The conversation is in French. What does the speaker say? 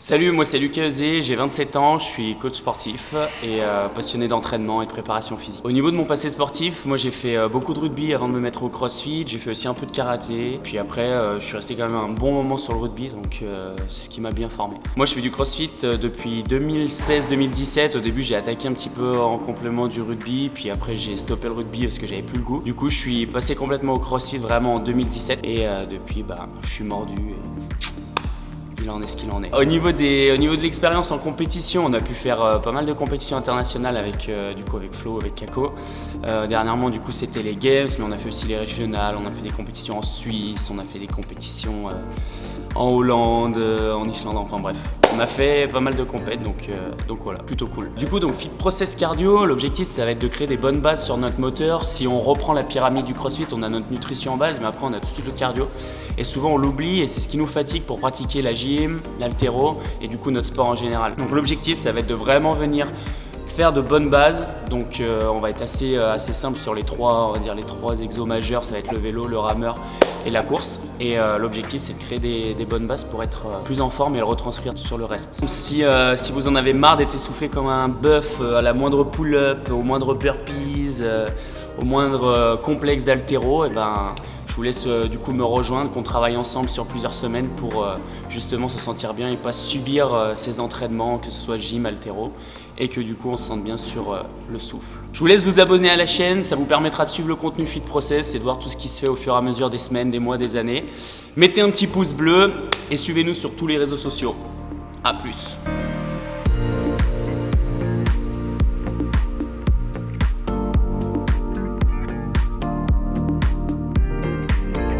Salut, moi c'est Lucas Euzé, j'ai 27 ans, je suis coach sportif et passionné d'entraînement et de préparation physique. Au niveau de mon passé sportif, moi j'ai fait beaucoup de rugby avant de me mettre au crossfit, j'ai fait aussi un peu de karaté, puis après je suis resté quand même un bon moment sur le rugby, donc c'est ce qui m'a bien formé. Moi je fais du crossfit depuis 2016-2017, au début j'ai attaqué un petit peu en complément du rugby, puis après j'ai stoppé le rugby parce que j'avais plus le goût. Du coup je suis passé complètement au crossfit vraiment en 2017 et depuis je suis mordu. Il en est ce qu'il en est. Au niveau de l'expérience en compétition, on a pu faire pas mal de compétitions internationales avec Flo, avec Kako. Dernièrement, c'était les Games, mais on a fait aussi les régionales, on a fait des compétitions en Suisse, on a fait des compétitions en Hollande, en Islande, enfin bref. On a fait pas mal de compètes, donc voilà, plutôt cool. Du coup, Fit Process Cardio, l'objectif ça va être de créer des bonnes bases sur notre moteur. Si on reprend la pyramide du CrossFit, on a notre nutrition en base, mais après on a tout de suite le cardio. Et souvent on l'oublie et c'est ce qui nous fatigue pour pratiquer la gym, l'haltéro et du coup notre sport en général. Donc l'objectif ça va être de vraiment venir faire de bonnes bases, donc on va être assez simple sur les trois exos majeurs, ça va être le vélo, le rameur et la course. Et l'objectif c'est de créer des bonnes bases pour être plus en forme et le retranscrire sur le reste. Donc, si vous en avez marre d'être essoufflé comme un bœuf à la moindre pull-up, au moindre burpees, au moindre complexe d'haltéro, je vous laisse me rejoindre, qu'on travaille ensemble sur plusieurs semaines pour justement se sentir bien et pas subir ces entraînements, que ce soit gym, haltéro, et que on se sente bien sur le souffle. Je vous laisse vous abonner à la chaîne, ça vous permettra de suivre le contenu Fit Process et de voir tout ce qui se fait au fur et à mesure des semaines, des mois, des années. Mettez un petit pouce bleu et suivez-nous sur tous les réseaux sociaux. A plus.